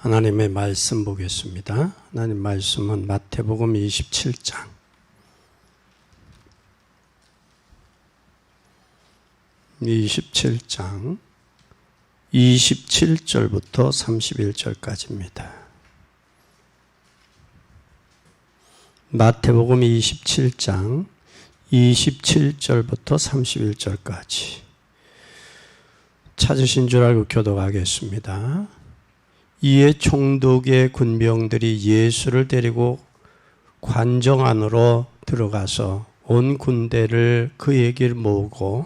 하나님의 말씀 보겠습니다. 하나님 말씀은 마태복음 27장 27절부터 31절까지입니다. 마태복음 27장 27절부터 31절까지 찾으신 줄 알고 교독하겠습니다. 이에 총독의 군병들이 예수를 데리고 관정 안으로 들어가서 온 군대를 그에게 모으고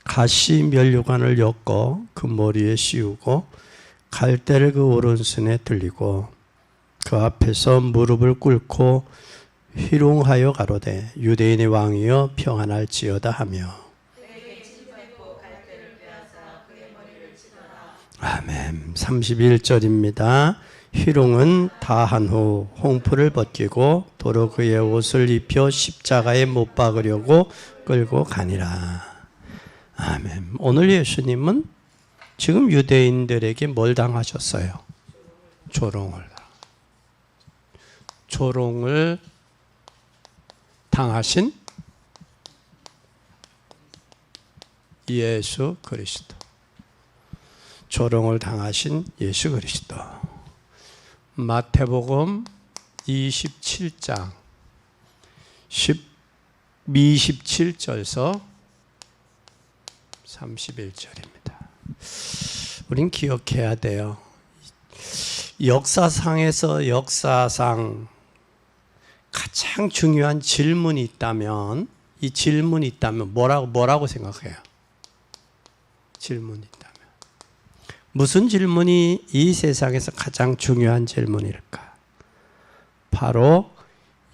가시 면류관을 엮어 그 머리에 씌우고 갈대를 그 오른손에 들리고 그 앞에서 무릎을 꿇고 희롱하여 가로되 유대인의 왕이여 평안할지어다 하며 아멘. 31절입니다. 희롱은 다한 후 홍포를 벗기고 도로 그의 옷을 입혀 십자가에 못 박으려고 끌고 가니라. 아멘. 오늘 예수님은 지금 유대인들에게 뭘 당하셨어요? 조롱을 당하신 예수 그리스도. 조롱을 당하신 예수 그리스도. 마태복음 27장 27절에서 31절입니다. 우린 기억해야 돼요. 역사상 가장 중요한 질문이 있다면, 이 질문이 있다면 뭐라고 생각해요? 질문이 있다면. 무슨 질문이 이 세상에서 가장 중요한 질문일까? 바로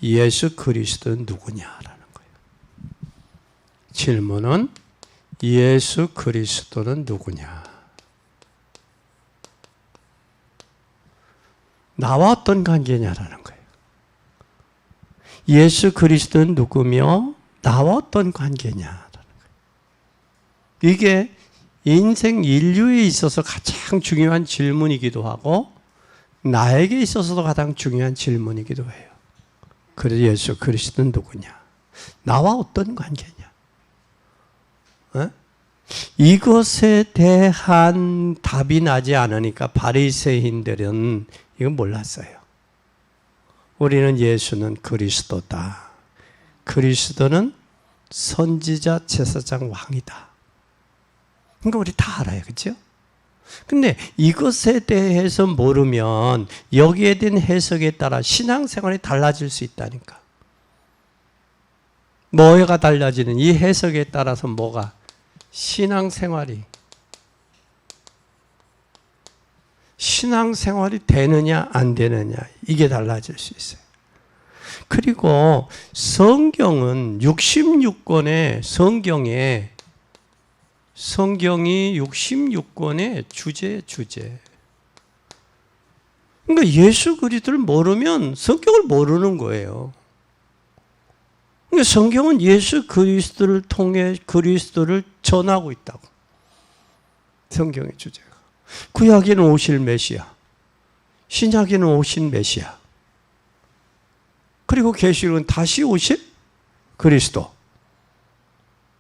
예수 그리스도는 누구냐라는 거예요. 질문은 예수 그리스도는 누구냐? 나와 어떤 관계냐라는 거예요. 예수 그리스도는 누구며 나와 어떤 관계냐라는 거예요. 이게 인생 인류에 있어서 가장 중요한 질문이기도 하고 나에게 있어서도 가장 중요한 질문이기도 해요. 그래서 예수 그리스도는 누구냐? 나와 어떤 관계냐? 이것에 대한 답이 나지 않으니까 바리새인들은 이건 몰랐어요. 우리는 예수는 그리스도다. 그리스도는 선지자, 제사장, 왕이다. 그러니까 우리 다 알아요. 그렇죠? 근데 이것에 대해서 모르면 여기에 대한 해석에 따라 신앙생활이 달라질 수 있다니까. 뭐가 달라지는? 이 해석에 따라서 뭐가? 신앙생활이 되느냐 안 되느냐 이게 달라질 수 있어요. 그리고 성경은 66권의 성경이 66권의 주제. 그러니까 예수 그리스도를 모르면 성경을 모르는 거예요. 그러니까 성경은 예수 그리스도를 통해 그리스도를 전하고 있다고. 성경의 주제가. 구약에는 오실 메시아, 신약에는 오신 메시아, 그리고 계시록은 다시 오실 그리스도.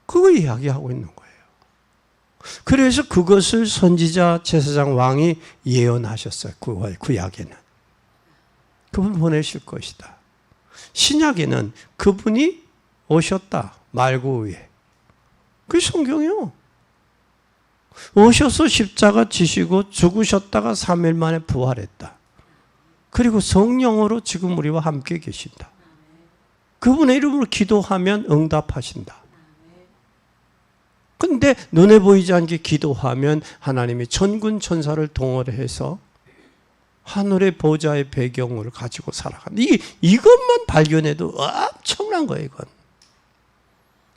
그거 이야기하고 있는 거예요. 그래서 그것을 선지자, 제사장, 왕이 예언하셨어요. 구약에는. 그분 보내실 것이다. 신약에는 그분이 오셨다. 말구 위에. 그게 성경이요. 오셔서 십자가 지시고 죽으셨다가 3일 만에 부활했다. 그리고 성령으로 지금 우리와 함께 계신다. 그분의 이름으로 기도하면 응답하신다. 근데 눈에 보이지 않게 기도하면 하나님이 천군 천사를 동원해서 하늘의 보좌의 배경을 가지고 살아간다. 이것만 발견해도 엄청난 거예요, 이건.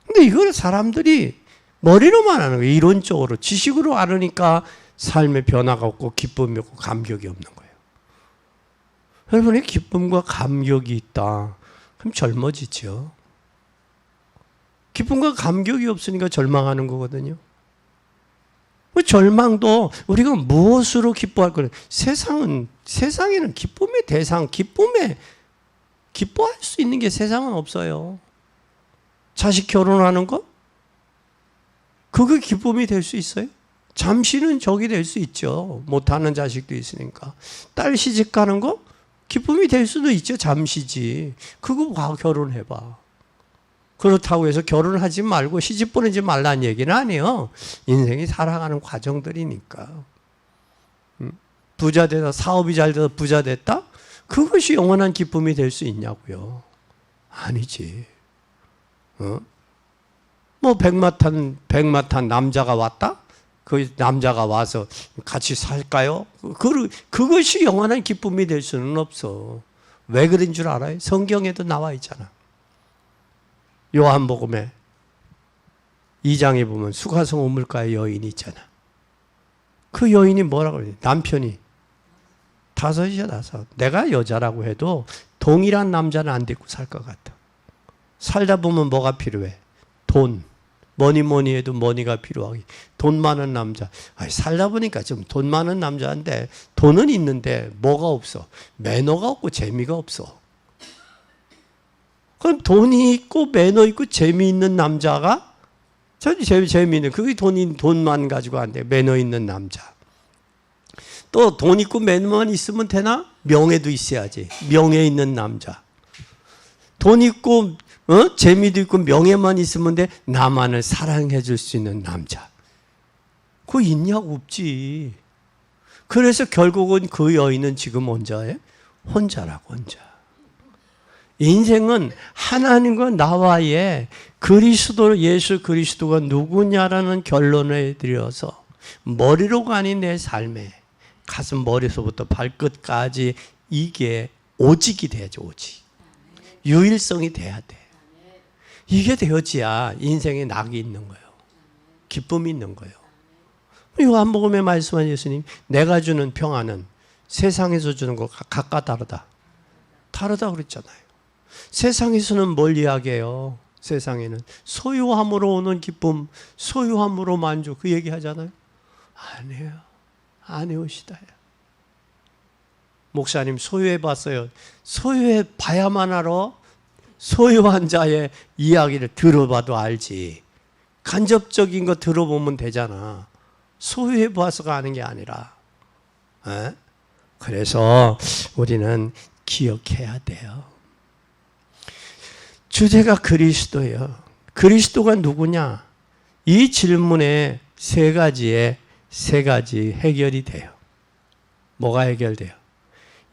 근데 이걸 사람들이 머리로만 하는 거예요. 이론적으로. 지식으로 알으니까 삶의 변화가 없고 기쁨이 없고 감격이 없는 거예요. 여러분의 기쁨과 감격이 있다. 그럼 젊어지죠. 기쁨과 감격이 없으니까 절망하는 거거든요. 그 절망도 우리가 무엇으로 기뻐할 거냐? 세상에는 기쁨의 대상, 기뻐할 수 있는 게 세상은 없어요. 자식 결혼하는 거? 그게 기쁨이 될 수 있어요? 잠시는 적이 될 수 있죠. 못하는 자식도 있으니까. 딸 시집 가는 거? 기쁨이 될 수도 있죠. 잠시지. 그거 봐, 결혼해봐. 그렇다고 해서 결혼하지 말고 시집 보내지 말라는 얘기는 아니에요. 인생이 살아가는 과정들이니까. 부자 되다, 사업이 잘 돼서 부자 됐다? 그것이 영원한 기쁨이 될 수 있냐고요. 아니지. 뭐 백마탄 남자가 왔다? 그 남자가 와서 같이 살까요? 그것이 영원한 기쁨이 될 수는 없어. 왜 그런 줄 알아요? 성경에도 나와 있잖아. 요한복음에 2장에 보면 수가성 우물가에 여인이 있잖아. 그 여인이 뭐라고 그러지? 남편이 5이야 5. 내가 여자라고 해도 동일한 남자는 안 데리고 살 것 같아. 살다 보면 뭐가 필요해? 돈. 뭐니 해도 머니가 필요하기. 돈 많은 남자. 아니, 살다 보니까 좀 돈 많은 남자인데 돈은 있는데 뭐가 없어? 매너가 없고 재미가 없어. 그럼 돈이 있고 매너 있고 재미있는 남자가 재미있는 그게 돈만 가지고 안 돼. 매너 있는 남자. 또 돈 있고 매너만 있으면 되나? 명예도 있어야지. 명예 있는 남자. 돈 있고 재미도 있고 명예만 있으면 돼. 나만을 사랑해 줄 수 있는 남자. 그거 있냐고? 없지. 그래서 결국은 그 여인은 지금 혼자라고 혼자. 인생은 하나님과 나와의 예수 그리스도가 누구냐라는 결론을 들여서 머리로가 아닌 내 삶에 가슴 머리서부터 발끝까지 이게 오직이 돼야죠. 오직. 유일성이 돼야 돼. 이게 되어지야 인생에 낙이 있는 거예요. 기쁨이 있는 거예요. 요한복음에 말씀한 예수님, 내가 주는 평안은 세상에서 주는 것과 각각 다르다. 다르다 그랬잖아요. 세상에서는 뭘 이야기해요? 세상에는 소유함으로 오는 기쁨, 소유함으로 만족, 그 얘기 하잖아요. 아니에요. 안 해오시다요. 목사님 소유해 봤어요. 소유해 봐야만 알아. 소유한 자의 이야기를 들어봐도 알지. 간접적인 거 들어보면 되잖아. 소유해 봐서가 아는 게 아니라. 그래서 우리는 기억해야 돼요. 주제가 그리스도예요. 그리스도가 누구냐? 이 질문에 세 가지 해결이 돼요. 뭐가 해결돼요?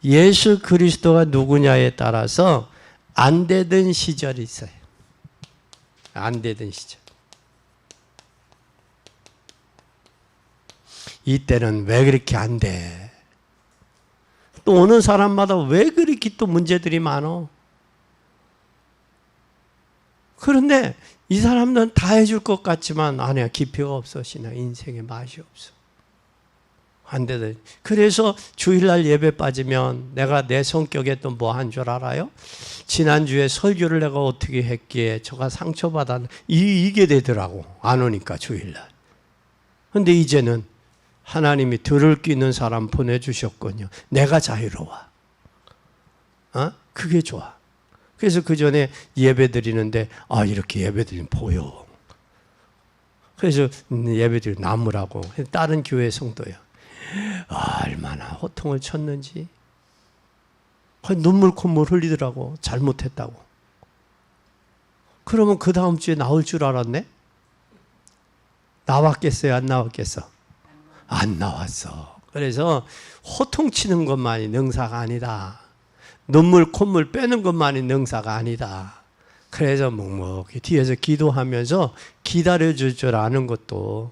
예수 그리스도가 누구냐에 따라서 안 되던 시절이 있어요. 안 되던 시절. 이때는 왜 그렇게 안 돼? 또 오는 사람마다 왜 그렇게 또 문제들이 많어? 그런데 이 사람들은 다 해줄 것 같지만 아니야. 깊이가 없어. 신앙 인생에 맛이 없어. 안 되더니. 그래서 주일날 예배 빠지면 내가 내 성격에 또 뭐 한 줄 알아요? 지난주에 설교를 내가 어떻게 했기에 저가 상처받았나 이게 되더라고. 안 오니까 주일날. 근데 이제는 하나님이 들을 기 있는 사람 보내주셨군요. 내가 자유로워. 그게 좋아. 그래서 그 전에 예배 드리는데 이렇게 예배 드리면 보여. 그래서 예배 드리고 남으라고. 다른 교회 성도예요. 얼마나 호통을 쳤는지. 눈물 콧물 흘리더라고. 잘못했다고. 그러면 그 다음 주에 나올 줄 알았네? 나왔겠어요? 안 나왔겠어? 안 나왔어. 그래서 호통치는 것만이 능사가 아니다. 눈물 콧물 빼는 것만이 능사가 아니다. 그래서 묵묵히 뒤에서 기도하면서 기다려줄 줄 아는 것도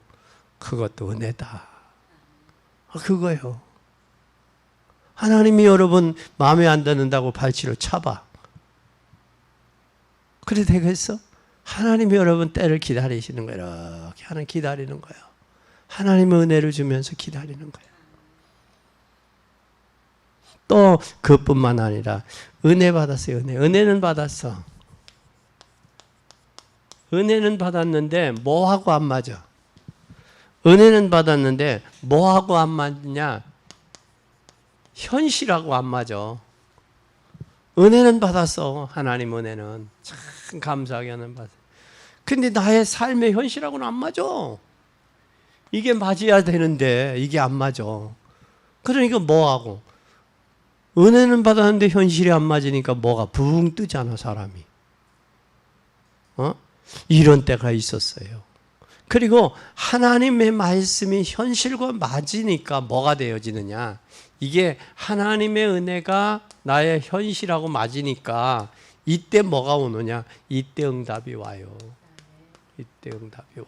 그것도 은혜다. 그거예요. 하나님이 여러분 마음에 안 드는다고 발치로 차봐. 그래 되겠어? 하나님이 여러분 때를 기다리시는 거예요. 이렇게 하는 기다리는 거예요. 하나님의 은혜를 주면서 기다리는 거예요. 또 그뿐만 아니라 은혜 받았어요. 은혜는 받았어. 은혜는 받았는데 뭐하고 안 맞아? 은혜는 받았는데 뭐하고 안 맞냐? 현실하고 안 맞아. 은혜는 받았어. 하나님 은혜는 참 감사하게 하는 받았어. 근데 나의 삶의 현실하고는 안 맞아. 이게 맞아야 되는데 이게 안 맞아. 그러니까 뭐하고? 은혜는 받았는데 현실이 안 맞으니까 뭐가 붕 뜨잖아, 사람이. 이런 때가 있었어요. 그리고 하나님의 말씀이 현실과 맞으니까 뭐가 되어지느냐? 이게 하나님의 은혜가 나의 현실하고 맞으니까 이때 뭐가 오느냐? 이때 응답이 와요. 이때 응답이 와.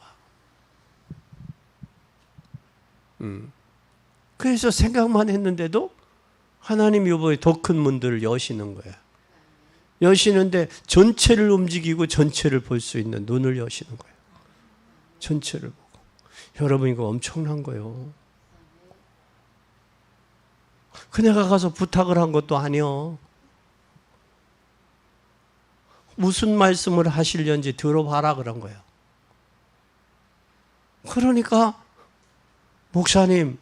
그래서 생각만 했는데도 하나님이 이번에 더 큰 문들을 여시는 거야. 여시는데 전체를 움직이고 전체를 볼 수 있는 눈을 여시는 거예요. 전체를 보고. 여러분 이거 엄청난 거예요. 그네가 가서 부탁을 한 것도 아니요. 무슨 말씀을 하시려는지 들어봐라 그런 거예요. 그러니까 목사님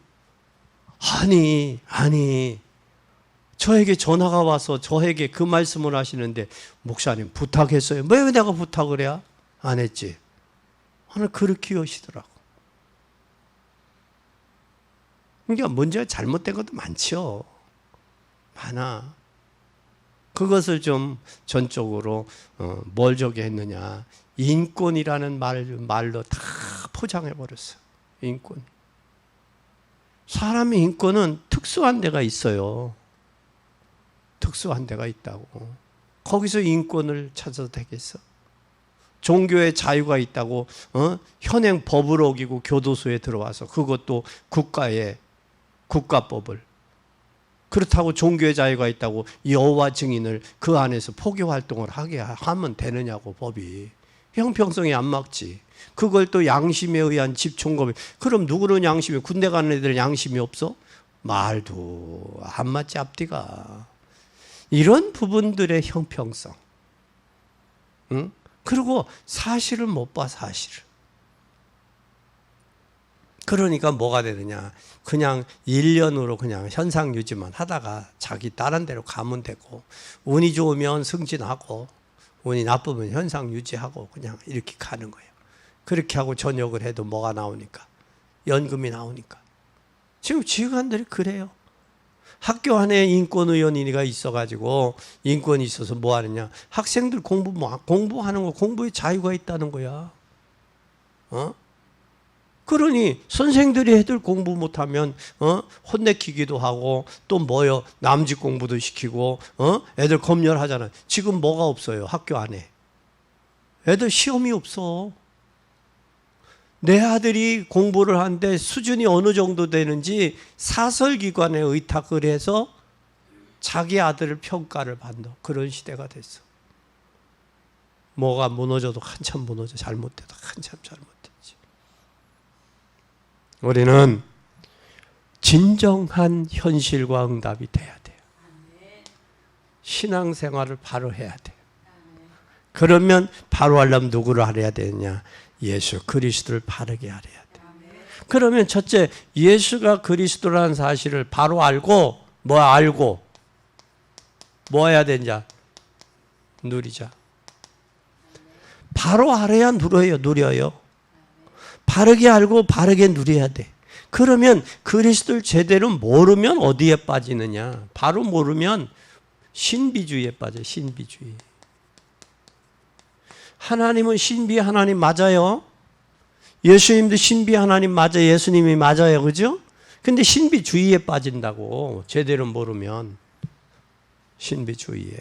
아니 저에게 전화가 와서 저에게 그 말씀을 하시는데 목사님 부탁했어요. 왜 내가 부탁을 해야? 안 했지. 하늘 그렇게 여시더라고. 그러니까 문제가 잘못된 것도 많죠. 많아. 그것을 좀 전적으로 뭘 저기 했느냐. 인권이라는 말로 다 포장해버렸어. 인권. 사람의 인권은 특수한 데가 있어요. 특수한 데가 있다고. 거기서 인권을 찾아도 되겠어? 종교의 자유가 있다고 현행 법을 어기고 교도소에 들어와서 그것도 국가법을 그렇다고 종교의 자유가 있다고 여호와 증인을 그 안에서 포교 활동을 하게 하면 되느냐고 법이. 형평성이 안 맞지. 그걸 또 양심에 의한 집총검이. 그럼 누구는 양심이 군대 가는 애들은 양심이 없어? 말도 안 맞지 앞뒤가. 이런 부분들의 형평성. 응? 그리고 사실을 못 봐 사실을. 그러니까 뭐가 되느냐. 그냥 1년으로 그냥 현상 유지만 하다가 자기 다른 데로 가면 되고 운이 좋으면 승진하고 운이 나쁘면 현상 유지하고 그냥 이렇게 가는 거예요. 그렇게 하고 전역을 해도 뭐가 나오니까? 연금이 나오니까. 지금 지휘관들이 그래요. 학교 안에 인권위원회가 있어가지고 인권이 있어서 뭐 하느냐? 학생들 공부하는 거 공부에 자유가 있다는 거야. 그러니 선생들이 애들 공부 못하면 혼내키기도 하고 또 뭐요? 남직 공부도 시키고 애들 검열하잖아요. 지금 뭐가 없어요? 학교 안에. 애들 시험이 없어. 내 아들이 공부를 하는데 수준이 어느 정도 되는지 사설기관에 의탁을 해서 자기 아들을 평가를 받는 그런 시대가 됐어. 뭐가 무너져도 한참 무너져. 잘못돼도 한참 잘못됐지. 우리는 진정한 현실과 응답이 돼야 돼요. 신앙생활을 바로 해야 돼요. 그러면 바로 하려면 누구를 알아야 되느냐? 예수 그리스도를 바르게 알아야 돼. 그러면 첫째, 예수가 그리스도라는 사실을 바로 알고 뭐 해야 되냐? 누리자. 바로 알아야 누려요. 바르게 알고 바르게 누려야 돼. 그러면 그리스도를 제대로 모르면 어디에 빠지느냐? 바로 모르면 신비주의에 빠져. 신비주의. 하나님은 신비 하나님 맞아요. 예수님도 신비 하나님 맞아요. 예수님이 맞아요. 그죠? 근데 신비주의에 빠진다고. 제대로 모르면. 신비주의에.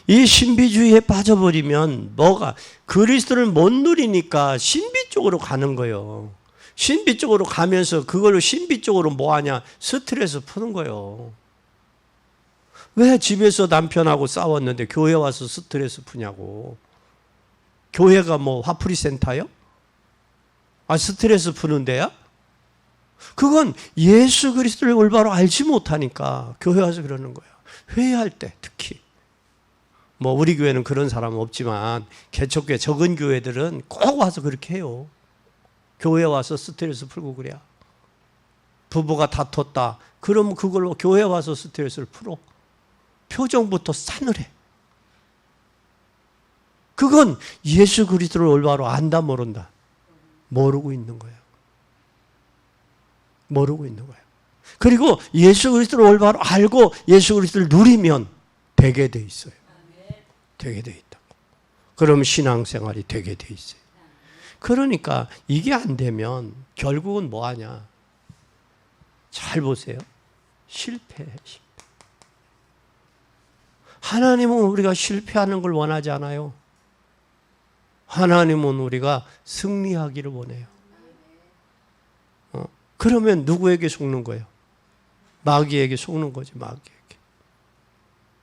이 신비주의에 빠져버리면 뭐가 그리스도를 못 누리니까 신비 쪽으로 가는 거예요. 신비 쪽으로 가면서 그걸로 신비 쪽으로 뭐 하냐? 스트레스 푸는 거예요. 왜 집에서 남편하고 싸웠는데 교회 와서 스트레스 푸냐고. 교회가 뭐 화풀이 센터요? 스트레스 푸는 데야? 그건 예수 그리스도를 올바로 알지 못하니까 교회 와서 그러는 거예요. 회의할 때 특히. 뭐 우리 교회는 그런 사람은 없지만 개척교회 적은 교회들은 꼭 와서 그렇게 해요. 교회 와서 스트레스 풀고 그래야. 부부가 다퉜다. 그러면 그걸로 교회 와서 스트레스를 풀어. 표정부터 싸늘해. 그건 예수 그리스도를 올바로 안다 모른다. 모르고 있는 거예요. 모르고 있는 거예요. 그리고 예수 그리스도를 올바로 알고 예수 그리스도를 누리면 되게 돼 있어요. 되게 돼 있다고. 그러면 신앙생활이 되게 돼 있어요. 그러니까 이게 안 되면 결국은 뭐 하냐? 잘 보세요. 실패해. 하나님은 우리가 실패하는 걸 원하지 않아요. 하나님은 우리가 승리하기를 원해요. 그러면 누구에게 속는 거예요? 마귀에게 속는 거지, 마귀에게.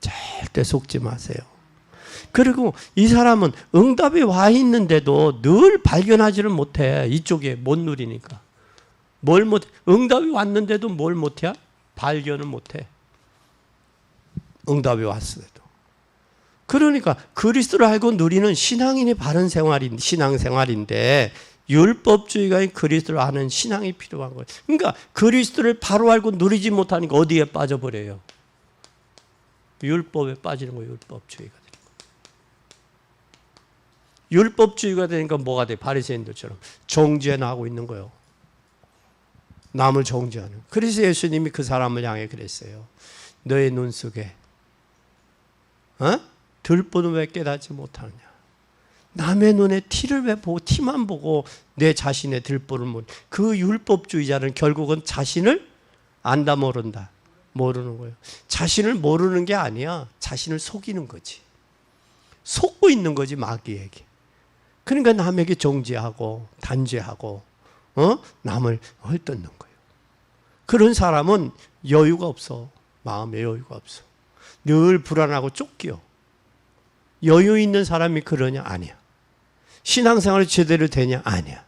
절대 속지 마세요. 그리고 이 사람은 응답이 와 있는데도 늘 발견하지를 못해. 이쪽에 못 누리니까. 뭘 못해? 응답이 왔는데도 뭘 못해? 발견을 못해. 응답이 왔어도. 그러니까 그리스도를 알고 누리는 신앙인의 바른 생활인 신앙생활인데 율법주의가 그리스도를 아는 신앙이 필요한 거예요. 그러니까 그리스도를 바로 알고 누리지 못하니까 어디에 빠져버려요? 율법에 빠지는 거예요. 율법주의가 되는 거예요. 율법주의가 되니까 뭐가 돼? 바리새인들처럼 정죄나 하고 있는 거예요. 남을 정죄하는. 그래서 예수님이 그 사람을 향해 그랬어요. 너의 눈 속에 들보는 왜 깨닫지 못하느냐? 남의 눈에 티를 왜 보고 티만 보고 내 자신의 들보를 못. 그 율법주의자는 결국은 자신을 안다 모른다. 모르는 거예요. 자신을 모르는 게 아니야. 자신을 속이는 거지. 속고 있는 거지 마귀에게. 그러니까 남에게 정죄하고 단죄하고 남을 헐뜯는 거예요. 그런 사람은 여유가 없어. 마음에 여유가 없어. 늘 불안하고 쫓겨. 여유 있는 사람이 그러냐? 아니야. 신앙생활이 제대로 되냐? 아니야.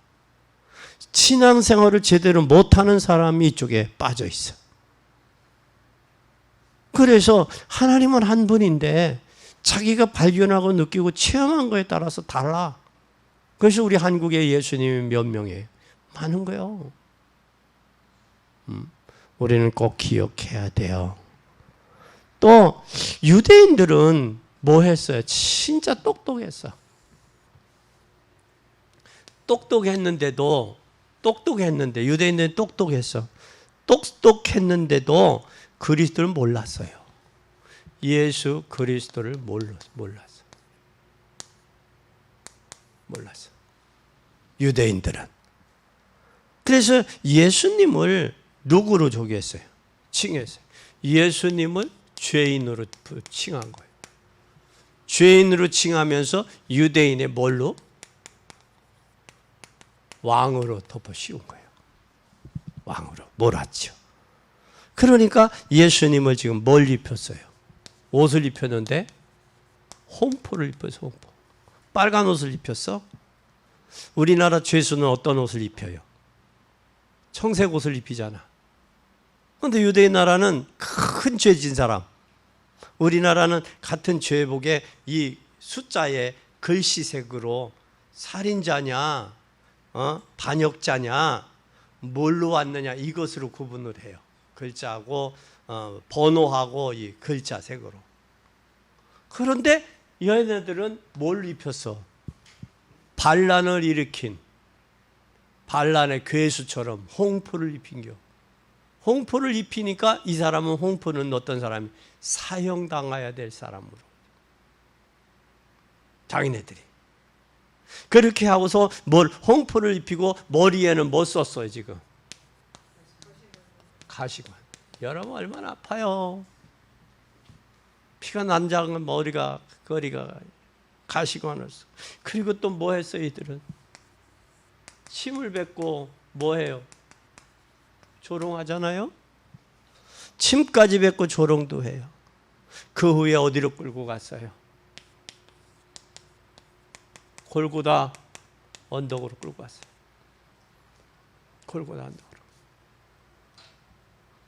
신앙생활을 제대로 못하는 사람이 이쪽에 빠져 있어. 그래서 하나님은 한 분인데 자기가 발견하고 느끼고 체험한 거에 따라서 달라. 그래서 우리 한국에 예수님이 몇 명이에요? 많은 거예요. 우리는 꼭 기억해야 돼요. 또 유대인들은 뭐 했어요? 진짜 똑똑했어. 똑똑했는데 유대인들은 똑똑했어. 똑똑했는데도 그리스도를 몰랐어요. 예수 그리스도를 몰랐어. 유대인들은. 그래서 예수님을 누구로 저기했어요? 칭했어요. 예수님을 죄인으로 칭한 거예요. 죄인으로 칭하면서 유대인의 뭘로? 왕으로 덮어 씌운 거예요. 왕으로 몰았죠. 그러니까 예수님을 지금 뭘 입혔어요? 옷을 입혔는데 홍포를 입혀서 홍포. 빨간 옷을 입혔어? 우리나라 죄수는 어떤 옷을 입혀요? 청색 옷을 입히잖아. 그런데 유대인 나라는 큰 죄 진 사람. 우리나라는 같은 죄복에 이 숫자에 글씨색으로 살인자냐, 반역자냐, 뭘로 왔느냐 이것으로 구분을 해요. 글자하고 번호하고 이 글자색으로. 그런데 얘네들은 뭘 입혔어? 반란을 일으킨 반란의 괴수처럼 홍포를 입힌겨. 홍포를 입히니까 이 사람은 홍포는 어떤 사람이? 사형당해야 될 사람으로. 자기네들이. 그렇게 하고서 홍포를 입히고 머리에는 뭐 썼어요 지금? 가시관. 여러분 얼마나 아파요. 피가 난장은 머리가 가시관을 써. 그리고 또 뭐 했어요 이들은? 침을 뱉고 뭐 해요? 조롱하잖아요. 침까지 뱉고 조롱도 해요. 그 후에 어디로 끌고 갔어요? 골고다 언덕으로 끌고 갔어요. 골고다 언덕으로.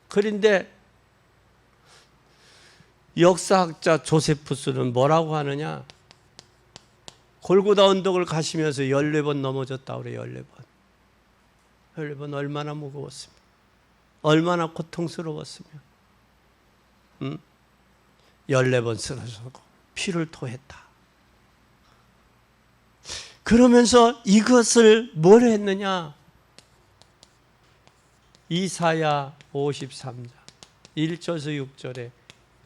그런데 역사학자 조세푸스는 뭐라고 하느냐? 골고다 언덕을 가시면서 14번 넘어졌다 그래요. 14번. 여러분 얼마나 무거웠으면, 얼마나 고통스러웠으면, 14번 쓰러졌고 피를 토했다. 그러면서 이것을 뭘 했느냐? 이사야 53장 1절에서 6절에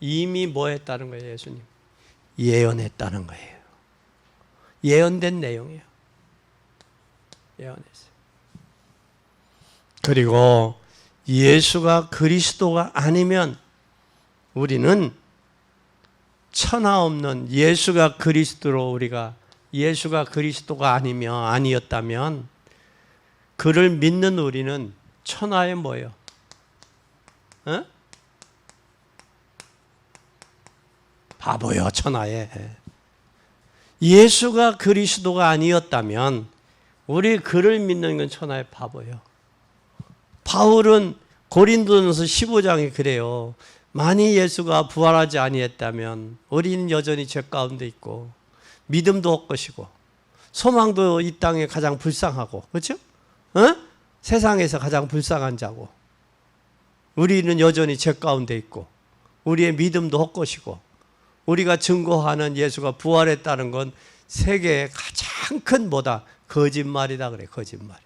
이미 뭐 했다는 거예요? 예수님 예언했다는 거예요. 예언된 내용이에요. 예언했어요. 그리고 예수가 그리스도가 아니면 우리는 천하 없는, 예수가 그리스도로 우리가, 예수가 그리스도가 아니었다면 그를 믿는 우리는 천하의 뭐예요? 어? 바보요, 천하에. 예수가 그리스도가 아니었다면 우리 그를 믿는 건 천하의 바보요. 바울은 고린도전서 15장에 그래요. 만일 예수가 부활하지 아니했다면 우리는 여전히 죄 가운데 있고 믿음도 헛것이고 소망도 이 땅에 가장 불쌍하고, 그렇죠? 세상에서 가장 불쌍한 자고 우리는 여전히 죄 가운데 있고 우리의 믿음도 헛것이고 우리가 증거하는 예수가 부활했다는 건 세계의 가장 큰 뭐다? 거짓말이다 그래, 거짓말이다.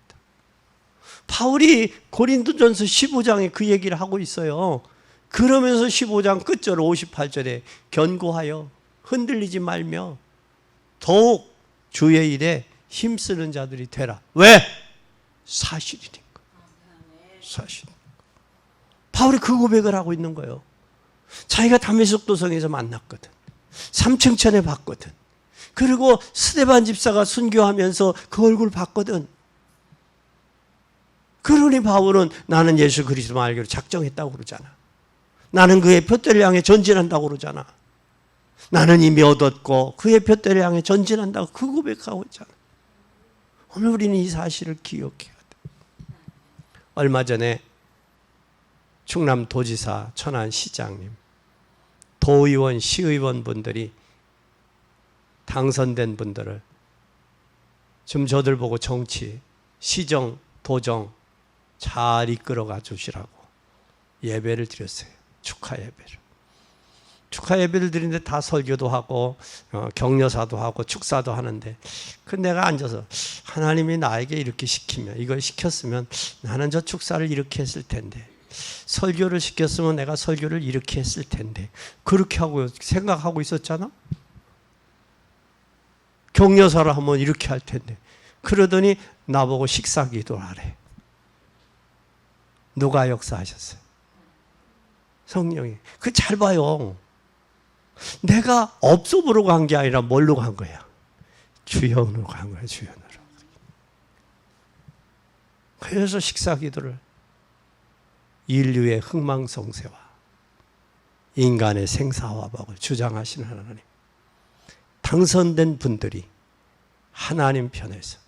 바울이 고린도전서 15장에 그 얘기를 하고 있어요. 그러면서 15장 끝절 58절에 견고하여 흔들리지 말며 더욱 주의 일에 힘쓰는 자들이 되라. 왜? 사실이니까. 사실. 바울이 그 고백을 하고 있는 거예요. 자기가 다메섹 도성에서 만났거든. 3층 천에 봤거든. 그리고 스데반 집사가 순교하면서 그 얼굴 봤거든. 그러니 바울은 나는 예수 그리스도만 알기로 작정했다고 그러잖아. 나는 그의 푯대를 향해 전진한다고 그러잖아. 나는 이미 얻었고 그의 푯대를 향해 전진한다고 그 고백하고 있잖아. 오늘 우리는 이 사실을 기억해야 돼. 얼마 전에 충남도지사, 천안시장님, 도의원, 시의원 분들이 당선된 분들을 좀 저들 보고 정치, 시정, 도정 잘 이끌어가 주시라고 예배를 드렸어요. 축하 예배를. 축하 예배를 드리는데 다 설교도 하고 격려사도 하고 축사도 하는데 그 내가 앉아서 하나님이 나에게 이렇게 시키면, 이걸 시켰으면 나는 저 축사를 이렇게 했을 텐데, 설교를 시켰으면 내가 설교를 이렇게 했을 텐데, 그렇게 하고 생각하고 있었잖아. 격려사를 하면 이렇게 할 텐데. 그러더니 나보고 식사 기도를 하래. 누가 역사하셨어요? 성령이. 그 잘 봐요. 내가 업소부로 간 게 아니라 뭘로 간 거야? 주연으로 간 거야, 주연으로. 그래서 식사 기도를, 인류의 흥망성쇠와 인간의 생사화복을 주장하시는 하나님, 당선된 분들이 하나님 편에서,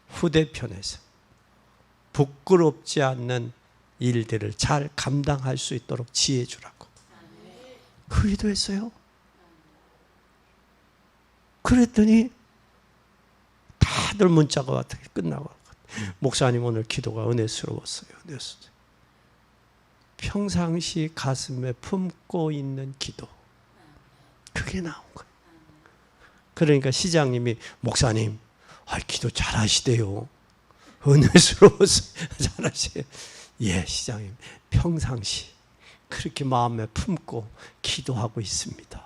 후대 편에서 부끄럽지 않는 일들을 잘 감당할 수 있도록 지혜 주라고. 그 기도했어요. 그랬더니 다들 문자가 왔다 끝나고, 목사님 오늘 기도가 은혜스러웠어요. 은혜스러웠어요. 평상시 가슴에 품고 있는 기도, 그게 나온 거예요. 그러니까 시장님이 목사님 기도 잘하시대요. 은혜스러워서 잘하세요. 예, 시장님 평상시 그렇게 마음에 품고 기도하고 있습니다.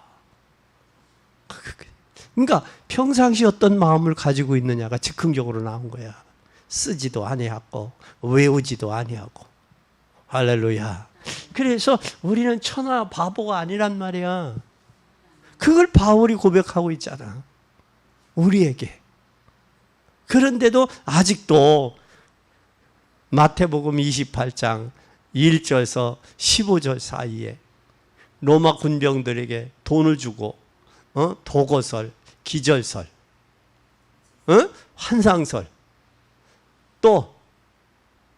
그러니까 평상시 어떤 마음을 가지고 있느냐가 즉흥적으로 나온 거야. 쓰지도 아니하고 외우지도 아니하고. 할렐루야. 그래서 우리는 천하 바보가 아니란 말이야. 그걸 바울이 고백하고 있잖아, 우리에게. 그런데도 아직도 마태복음 28장 1절에서 15절 사이에 로마 군병들에게 돈을 주고 도거설, 기절설, 환상설, 또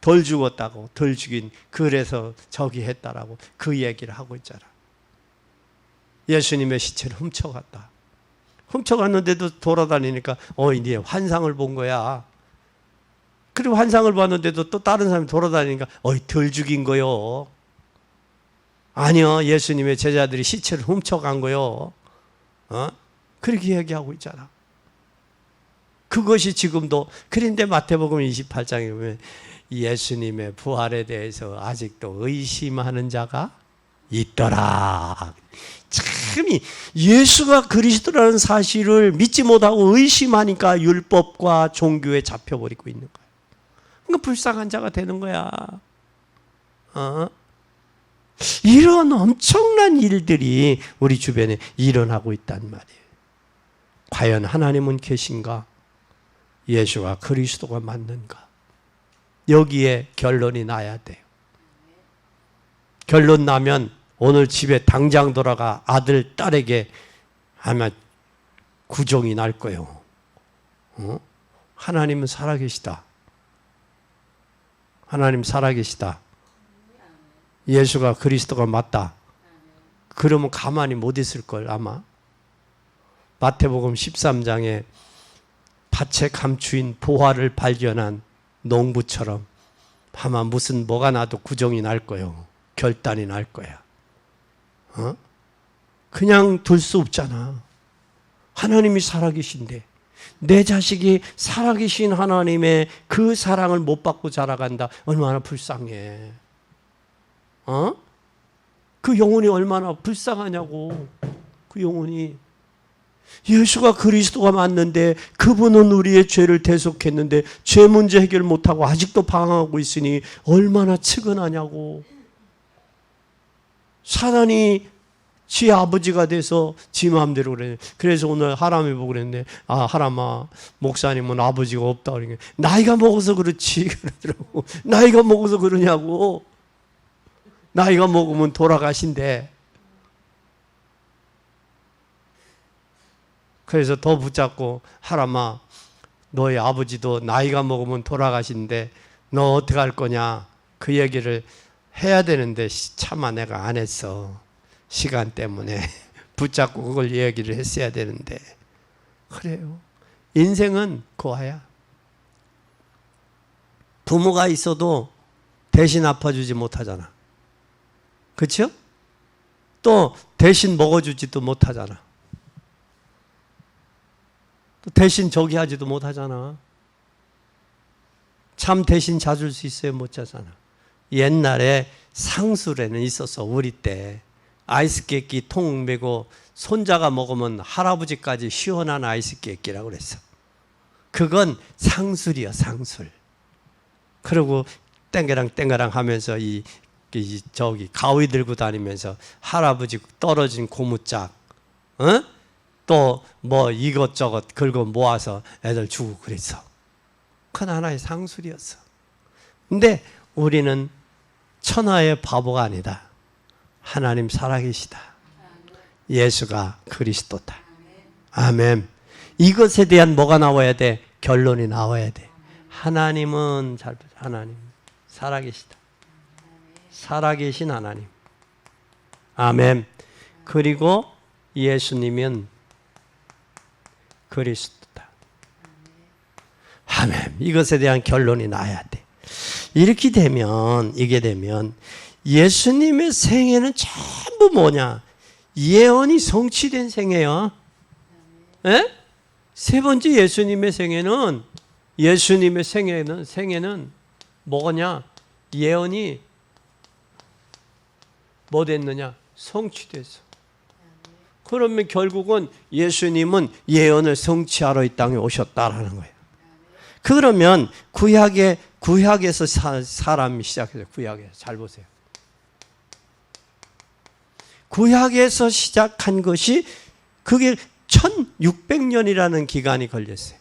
덜 죽었다고, 덜 죽인, 그래서 저기 했다라고 그 얘기를 하고 있잖아. 예수님의 시체를 훔쳐갔다. 훔쳐갔는데도 돌아다니니까 이제 환상을 본 거야. 그리고 가지고 환상을 봤는데도 또 다른 사람이 돌아다니니까 덜 죽인 거요. 아니요, 예수님의 제자들이 시체를 훔쳐간 거요. 그렇게 얘기하고 있잖아. 그것이 지금도. 그런데 마태복음 28장에 보면 예수님의 부활에 대해서 아직도 의심하는 자가 있더라. 참이 예수가 그리스도라는 사실을 믿지 못하고 의심하니까 율법과 종교에 잡혀버리고 있는 거야. 그러니까 불쌍한 자가 되는 거야. 이런 엄청난 일들이 우리 주변에 일어나고 있단 말이에요. 과연 하나님은 계신가? 예수가 그리스도가 맞는가? 여기에 결론이 나야 돼요. 결론 나면 오늘 집에 당장 돌아가 아들, 딸에게 아마 구정이 날 거예요. 하나님은 살아계시다. 하나님 살아계시다. 예수가 그리스도가 맞다. 그러면 가만히 못 있을 걸 아마. 마태복음 13장에 밭에 감추인 보화를 발견한 농부처럼 아마 무슨 뭐가 나도 구정이 날 거예요. 결단이 날 거야. 그냥 둘 수 없잖아. 하나님이 살아계신데 내 자식이 살아계신 하나님의 그 사랑을 못 받고 자라간다. 얼마나 불쌍해. 그 영혼이 얼마나 불쌍하냐고. 그 영혼이. 예수가 그리스도가 맞는데 그분은 우리의 죄를 대속했는데 죄 문제 해결 못하고 아직도 방황하고 있으니 얼마나 측은하냐고. 사단이 지 아버지가 돼서 지 마음대로 그래. 그래서 오늘 하람이 보고 그랬는데, 하람아, 목사님은 아버지가 없다. 그러니까 나이가 먹어서 그렇지. 그러더라고. 나이가 먹어서 그러냐고. 나이가 먹으면 돌아가신대. 그래서 더 붙잡고, 하람아, 너의 아버지도 나이가 먹으면 돌아가신대. 너 어떻게 할 거냐. 그 얘기를 해야 되는데 차마 내가 안 했어. 시간 때문에. 붙잡고 그걸 얘기를 했어야 되는데. 그래요. 인생은 고아야. 부모가 있어도 대신 아파주지 못하잖아. 그렇죠? 또 대신 먹어주지도 못하잖아. 또 대신 저기 하지도 못하잖아. 참 대신 자줄 수 있어요? 못 자잖아. 옛날에 상술에는 있었어. 우리 때 아이스 깨끼 통 메고 손자가 먹으면 할아버지까지 시원한 아이스 깨끼라고 그랬어. 그건 상술이야, 상술. 그리고 땡가랑 땡가랑 하면서 저기 가위 들고 다니면서 할아버지 떨어진 고무짝, 또 뭐 이것저것 긁어 모아서 애들 주고 그랬어. 그건 하나의 상술이었어. 근데 우리는 천하의 바보가 아니다. 하나님 살아계시다. 예수가 그리스도다. 아멘. 이것에 대한 뭐가 나와야 돼? 결론이 나와야 돼. 하나님은 하나님 살아계시다. 살아계신 하나님. 아멘. 그리고 예수님은 그리스도다. 아멘. 이것에 대한 결론이 나야 돼. 이렇게 되면, 이게 되면 예수님의 생애는 전부 뭐냐? 예언이 성취된 생애요. 예? 세 번째 예수님의 생애는 뭐냐? 예언이 뭐 됐느냐? 성취됐어. 그러면 결국은 예수님은 예언을 성취하러 이 땅에 오셨다라는 거예요. 그러면 구약에서 사람이 시작해서 구약에서 잘 보세요. 구약에서 시작한 것이 그게 1600년이라는 기간이 걸렸어요.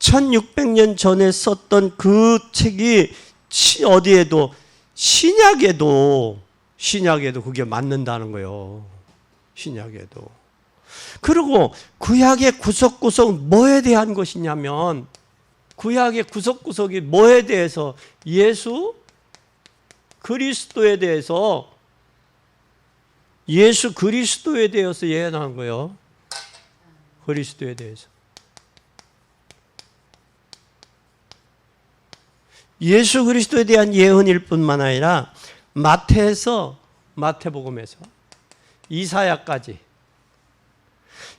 1600년 전에 썼던 그 책이 어디에도 신약에도 그게 맞는다는 거예요. 신약에도. 그리고 구약의 구석구석 뭐에 대한 것이냐면 구약의 구석구석이 뭐에 대해서 예수 그리스도에 대해서 예수 그리스도에 대해서 예언한 거예요. 그리스도에 대해서. 예수 그리스도에 대한 예언일 뿐만 아니라 마태복음에서 이사야까지,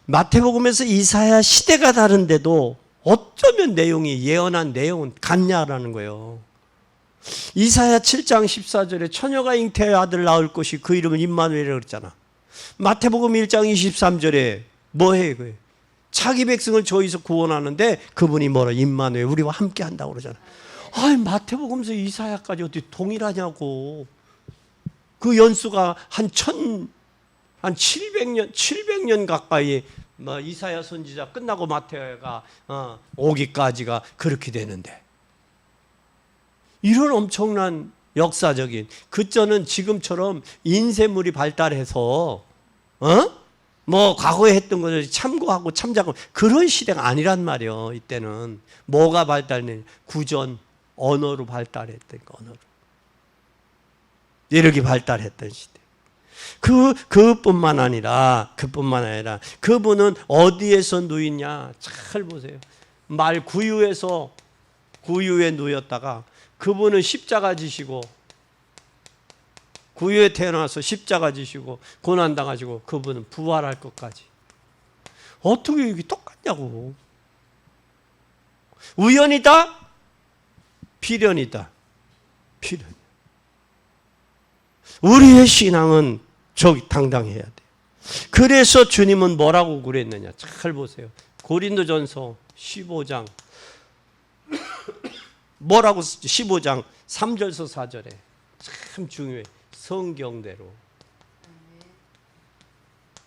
마태복음에서 이사야 시대가 다른데도 어쩌면 내용이, 예언한 내용은 같냐라는 거예요. 이사야 7장 14절에 처녀가 잉태의 아들 낳을 것이 그 이름을 임마누엘이라고 그랬잖아. 마태복음 1장 23절에 뭐해 그게? 자기 백성을 저기서 구원하는데 그분이 뭐라? 임마누엘, 우리와 함께 한다고 그러잖아. 아이, 마태복음에서 이사야까지 어떻게 동일하냐고. 그 연수가 한 700년 가까이 이사야 선지자 끝나고 마태가 오기까지가 그렇게 되는데, 이런 엄청난 역사적인, 그때는 지금처럼 인쇄물이 발달해서 뭐 과거에 했던 것을 참고하고 참작하고 그런 시대가 아니란 말이에요. 이때는 뭐가 발달된, 구전, 언어로 발달했던 거, 언어로 이렇게 발달했던 시대. 그뿐만 아니라 그분은 어디에서 누이냐? 잘 보세요. 말 구유에 누였다가 그분은 십자가 지시고, 구유에 태어나서 십자가 지시고 고난당하시고 그분은 부활할 것까지. 어떻게 이게 똑같냐고. 우연이다? 필연이다. 필연. 우리의 신앙은 저기 당당해야 돼. 그래서 주님은 뭐라고 그랬느냐? 잘 보세요. 고린도전서 15장 뭐라고 15장 3절서 4절에 참 중요해. 성경대로.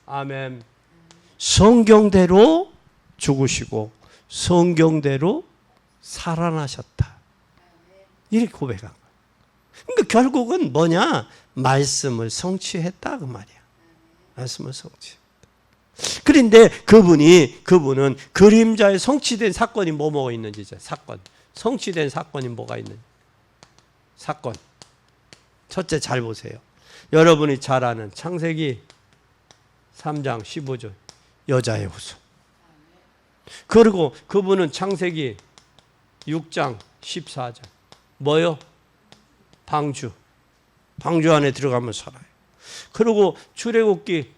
아멘. 성경대로 죽으시고 성경대로 살아나셨다. 이렇게 고백한 거야. 그러니까 결국은 뭐냐? 말씀을 성취했다 그 말이야. 말씀을 성취했다. 그런데 그분은 그림자에 성취된 사건이 뭐가 있는지, 사건. 성취된 사건이 뭐가 있는지. 사건. 첫째 잘 보세요. 여러분이 잘 아는 창세기 3장 15절 여자의 후손. 그리고 그분은 창세기 6장 14절 뭐요? 방주 안에 들어가면 살아요. 그리고 출애굽기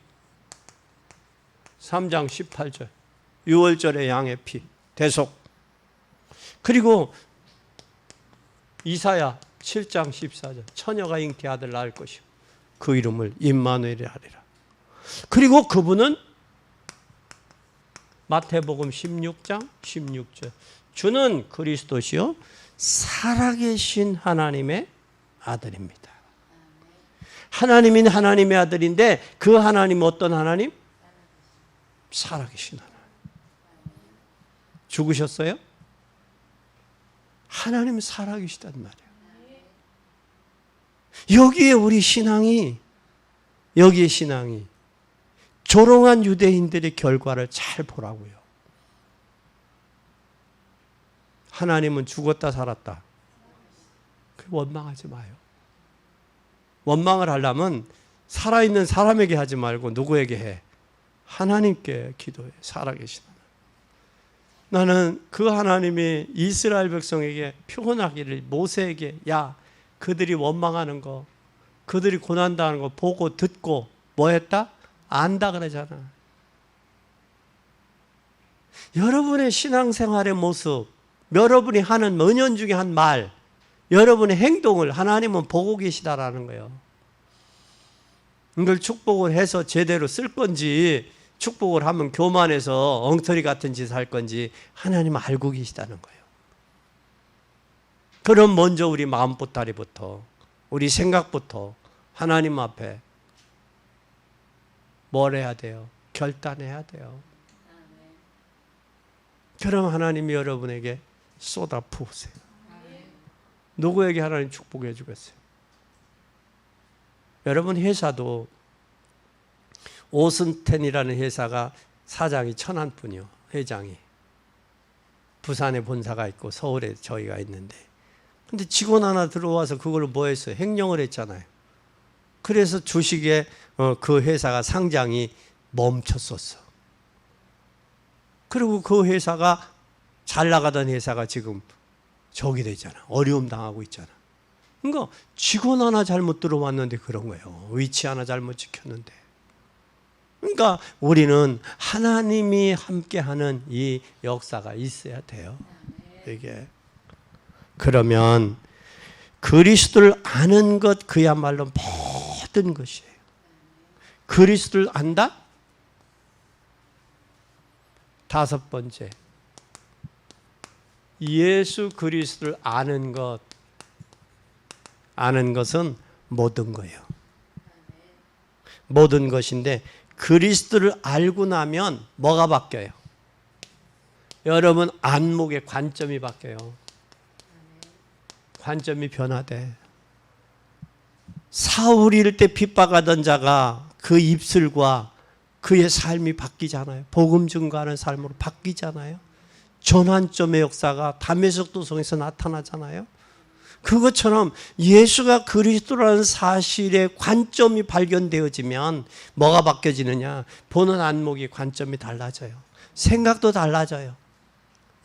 3장 18절 유월절의 양의 피 대속. 그리고 이사야 7장 14절 처녀가 잉태 아들 낳을 것이요 그 이름을 임마누엘이라 하리라. 그리고 그분은 마태복음 16장 16절 주는 그리스도시요 살아계신 하나님의 아들입니다. 하나님인 하나님의 아들인데 그 하나님 어떤 하나님? 살아계신 하나님. 죽으셨어요? 하나님은 살아계시단 말이에요. 여기에 신앙이 조롱한 유대인들의 결과를 잘 보라고요. 하나님은 죽었다 살았다. 원망하지 마요. 원망을 하려면 살아있는 사람에게 하지 말고 누구에게 해? 하나님께 기도해. 살아계신 하나님. 나는 그 하나님이 이스라엘 백성에게 표현하기를 모세에게 야 그들이 원망하는 거 그들이 고난당하는 거 보고 듣고 뭐 했다? 안다 그러잖아. 여러분의 신앙생활의 모습, 여러분이 하는 은연중에 한 말, 여러분의 행동을 하나님은 보고 계시다라는 거예요. 이걸 축복을 해서 제대로 쓸 건지 축복을 하면 교만해서 엉터리 같은 짓을 할 건지 하나님은 알고 계시다는 거예요. 그럼 먼저 우리 마음보따리부터 우리 생각부터 하나님 앞에 뭘 해야 돼요? 결단해야 돼요. 그럼 하나님이 여러분에게 쏟아 부으세요. 누구에게 하나님 축복해 주겠어요? 여러분 회사도 오슨텐이라는 회사가 사장이 천안뿐이요. 회장이. 부산에 본사가 있고 서울에 저희가 있는데 근데 직원 하나 들어와서 그걸로 뭐 했어요? 횡령을 했잖아요. 그래서 주식에 그 회사가 상장이 멈췄었어. 그리고 그 회사가 잘 나가던 회사가 지금 저기 되잖아. 어려움 당하고 있잖아. 그러니까 직원 하나 잘못 들어왔는데 그런 거예요. 위치 하나 잘못 지켰는데. 그러니까 우리는 하나님이 함께하는 이 역사가 있어야 돼요. 이게. 그러면 그리스도를 아는 것 그야말로 모든 것이에요. 그리스도를 안다? 다섯 번째, 예수 그리스도를 아는 것. 아는 것은 모든 거예요. 모든 것인데 그리스도를 알고 나면 뭐가 바뀌어요? 여러분 안목의 관점이 바뀌어요. 관점이 변화돼. 사울일 때 핍박하던 자가 그 입술과 그의 삶이 바뀌잖아요. 복음 증거하는 삶으로 바뀌잖아요. 전환점의 역사가 다메섹 도성에서 나타나잖아요. 그것처럼 예수가 그리스도라는 사실의 관점이 발견되어지면 뭐가 바뀌어지느냐? 보는 안목의 관점이 달라져요. 생각도 달라져요.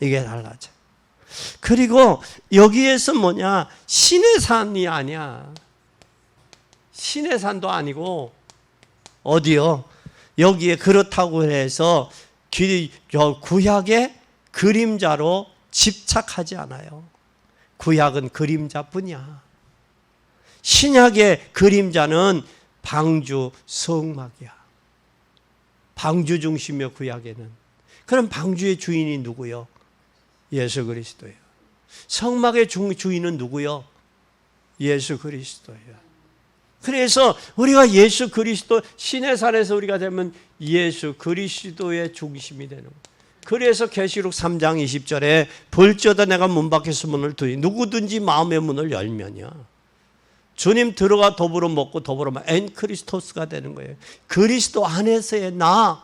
이게 달라져요. 그리고 여기에서 뭐냐? 신의 산이 아니야. 신의 산도 아니고 어디요? 여기에 그렇다고 해서 구약의 그림자로 집착하지 않아요. 구약은 그림자뿐이야. 신약의 그림자는 방주 성막이야. 방주 중심이요 구약에는. 그럼 방주의 주인이 누구요? 예수 그리스도예요. 성막의 주인은 누구요? 예수 그리스도예요. 그래서 우리가 예수 그리스도 신의 산에서 우리가 되면 예수 그리스도의 중심이 되는 거예요. 그래서 계시록 3장 20절에 볼지어다 내가 문 밖에서 문을 두니 누구든지 마음의 문을 열면요. 주님 들어가 더불어 먹고 더불어 마시고 엔크리스토스가 되는 거예요. 그리스도 안에서의 나,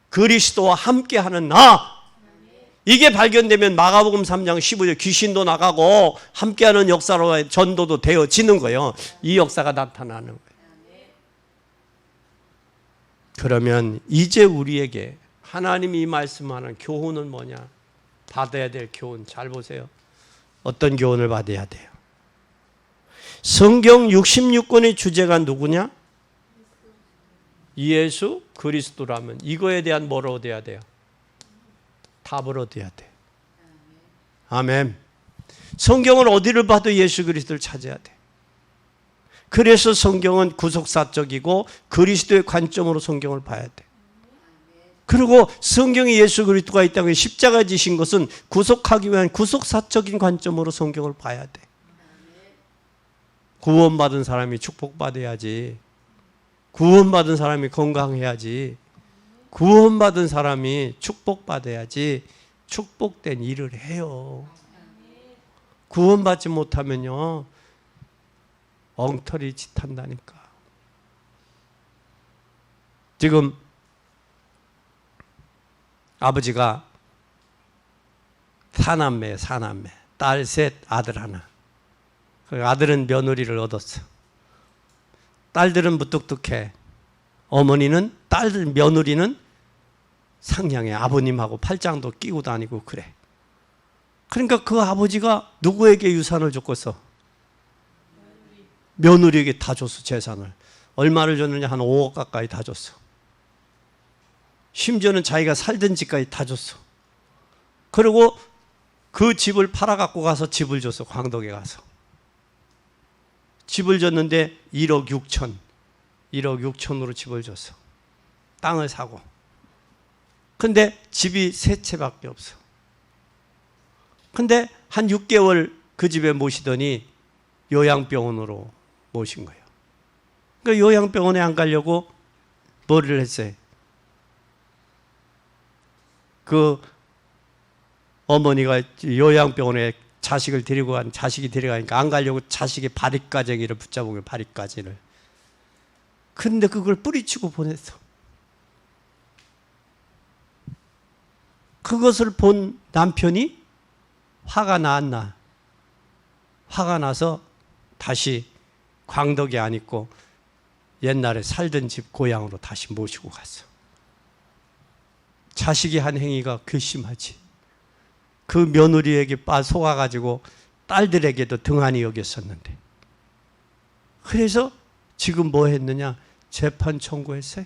그리스도와 함께하는 나. 이게 발견되면 마가복음 3장 15절 귀신도 나가고 함께하는 역사로 전도도 되어지는 거예요. 이 역사가 나타나는 거예요. 그러면 이제 우리에게 하나님이 말씀하는 교훈은 뭐냐? 받아야 될 교훈 잘 보세요. 어떤 교훈을 받아야 돼요? 성경 66권의 주제가 누구냐? 예수 그리스도라면 이거에 대한 뭐로 얻어야 돼요? 답을 얻어야 돼. 아멘. 성경은 어디를 봐도 예수 그리스도를 찾아야 돼. 그래서 성경은 구속사적이고 그리스도의 관점으로 성경을 봐야 돼. 그리고 성경에 예수 그리스도가 있다고 십자가 지신 것은 구속하기 위한 구속사적인 관점으로 성경을 봐야 돼. 구원받은 사람이 축복받아야지. 구원받은 사람이 건강해야지. 구원받은 사람이 축복받아야지. 축복된 일을 해요. 구원받지 못하면요 엉터리 짓 한다니까. 지금 아버지가 사남매예요. 사남매. 딸 셋, 아들 하나. 아들은 며느리를 얻었어. 딸들은 무뚝뚝해. 어머니는 딸들 며느리는 상냥해. 아버님하고 팔짱도 끼고 다니고 그래. 그러니까 그 아버지가 누구에게 유산을 줬겠어? 며느리에게 다 줬어. 재산을. 얼마를 줬느냐? 한 5억 가까이 다 줬어. 심지어는 자기가 살던 집까지 다 줬어. 그리고 그 집을 팔아갖고 가서 집을 줬어. 광덕에 가서. 집을 줬는데 1억 6천으로 집을 줬어. 땅을 사고. 근데 집이 세 채밖에 없어. 근데 한 6개월 그 집에 모시더니 요양병원으로 모신 거예요. 그러니까 요양병원에 안 가려고 뭐를 했어요? 그 어머니가 요양병원에 자식이 데려가니까 안 가려고 자식의 바리가쟁이를 붙잡은 거예요. 바리가지를. 근데 그걸 뿌리치고 보냈어. 그것을 본 남편이 화가 났나? 화가 나서 다시 광덕에 안 있고 옛날에 살던 집 고향으로 다시 모시고 갔어. 자식이 한 행위가 괘씸하지. 그 며느리에게 속아가지고 딸들에게도 등한히 여겼었는데. 그래서 지금 뭐 했느냐? 재판 청구했어요.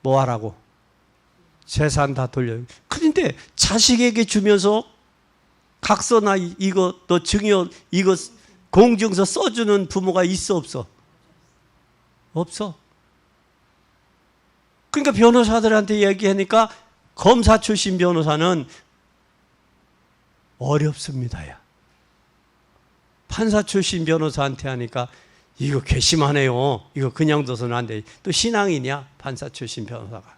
뭐 하라고? 재산 다 돌려요. 그런데 자식에게 주면서 각서나 이거 너 증여 이거 공증서 써주는 부모가 있어 없어? 없어. 그러니까 변호사들한테 얘기하니까 검사 출신 변호사는 어렵습니다. 야. 판사 출신 변호사한테 하니까 이거 괘씸하네요. 이거 그냥 둬서는 안 돼. 또 신앙이냐? 판사 출신 변호사가.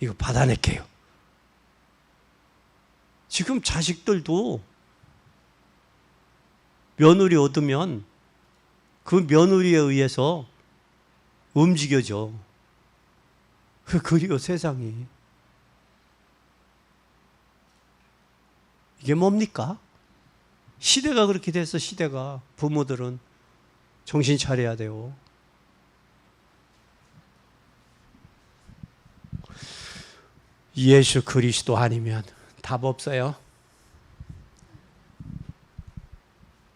이거 받아낼게요. 지금 자식들도 며느리 얻으면 그 며느리에 의해서 움직여져. 그리고 세상이. 이게 뭡니까? 시대가 그렇게 돼서 시대가 부모들은 정신 차려야 돼요. 예수 그리스도 아니면 답 없어요.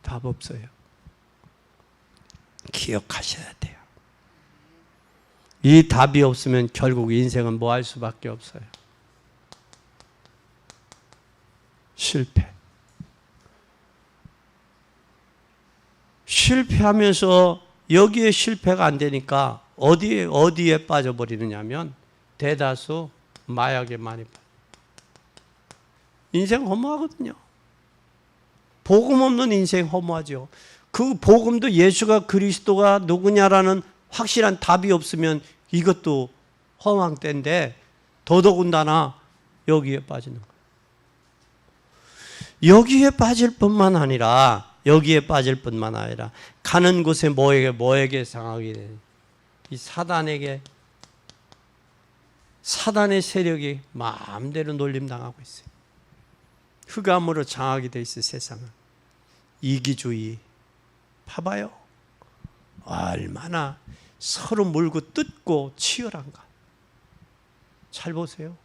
답 없어요. 기억하셔야 돼요. 이 답이 없으면 결국 인생은 뭐 할 수밖에 없어요. 실패. 실패하면서 여기에 실패가 안 되니까 어디에 빠져버리느냐면 대다수 마약에 많이 빠져. 인생 허무하거든요. 복음 없는 인생 허무하죠. 그 복음도 예수가 그리스도가 누구냐라는 확실한 답이 없으면 이것도 허망때인데 더더군다나 여기에 빠지는 거예요. 여기에 빠질 뿐만 아니라 가는 곳에 뭐에게 상하게 돼. 이 사단의 세력이 마음대로 놀림당하고 있어요. 흑암으로 장하게 돼 있어요. 세상은. 이기주의. 봐봐요. 얼마나 서로 물고 뜯고 치열한가. 잘 보세요.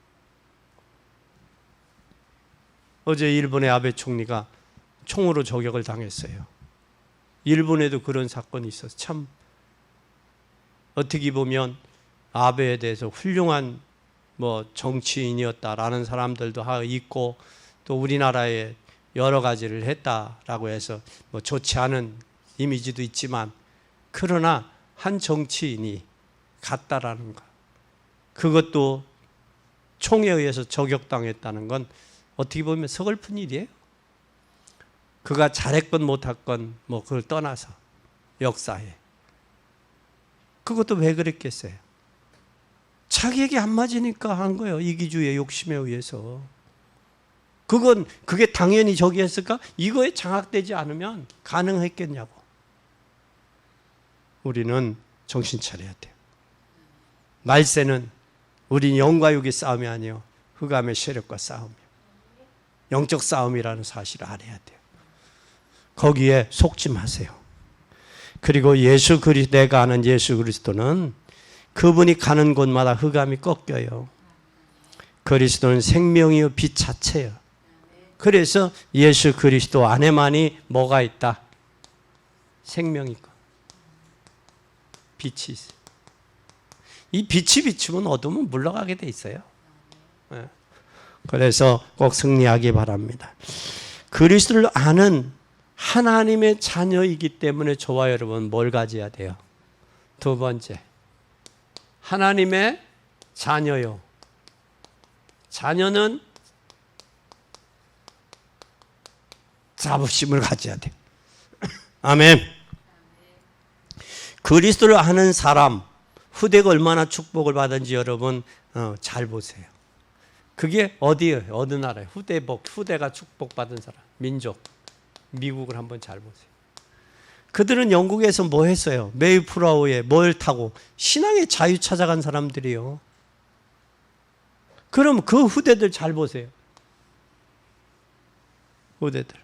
어제 일본의 아베 총리가 총으로 저격을 당했어요. 일본에도 그런 사건이 있어서 참 어떻게 보면 아베에 대해서 훌륭한 정치인이었다라는 사람들도 있고 또 우리나라에 여러 가지를 했다라고 해서 좋지 않은 이미지도 있지만 그러나 한 정치인이 갔다라는 것, 그것도 총에 의해서 저격당했다는 건 어떻게 보면 서글픈 일이에요. 그가 잘했건 못했건 그걸 떠나서 역사에 그것도 왜 그랬겠어요? 자기에게 안 맞으니까 한 거예요. 이기주의 욕심에 의해서. 그게 당연히 저기 했을까? 이거에 장악되지 않으면 가능했겠냐고. 우리는 정신 차려야 돼요. 말세는 우린 영과 육의 싸움이 아니요 흑암의 세력과 싸움이요. 영적 싸움이라는 사실을 알아야 돼요. 거기에 속지 마세요. 그리고 내가 아는 예수 그리스도는 그분이 가는 곳마다 흑암이 꺾여요. 그리스도는 생명이요 빛 자체예요. 그래서 예수 그리스도 안에만이 뭐가 있다? 생명이 있고 빛이 있어요. 이 빛이 비추면 어둠은 물러가게 돼 있어요. 그래서 꼭 승리하기 바랍니다. 그리스도를 아는 하나님의 자녀이기 때문에 저와 여러분 뭘 가져야 돼요? 두 번째, 하나님의 자녀요. 자녀는 자부심을 가져야 돼요. 아멘. 그리스도를 아는 사람, 후대가 얼마나 축복을 받은지 여러분 잘 보세요. 그게 어디예요? 어느 나라예요? 후대가 축복받은 사람, 민족. 미국을 한번 잘 보세요. 그들은 영국에서 뭐 했어요? 메이플라워에 뭘 타고 신앙의 자유 찾아간 사람들이요. 그럼 그 후대들 잘 보세요. 후대들.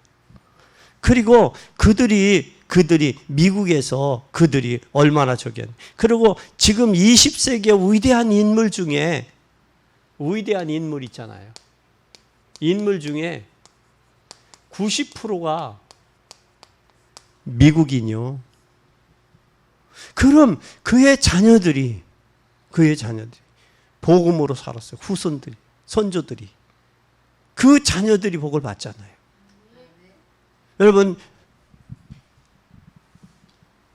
그리고 그들이 미국에서 그들이 얼마나 그리고 지금 20세기의 위대한 인물 중에 위대한 인물 있잖아요. 인물 중에 90%가 미국인이요. 그럼 그의 자녀들이 복음으로 살았어요. 후손들이, 선조들이. 그 자녀들이 복을 받잖아요. 여러분,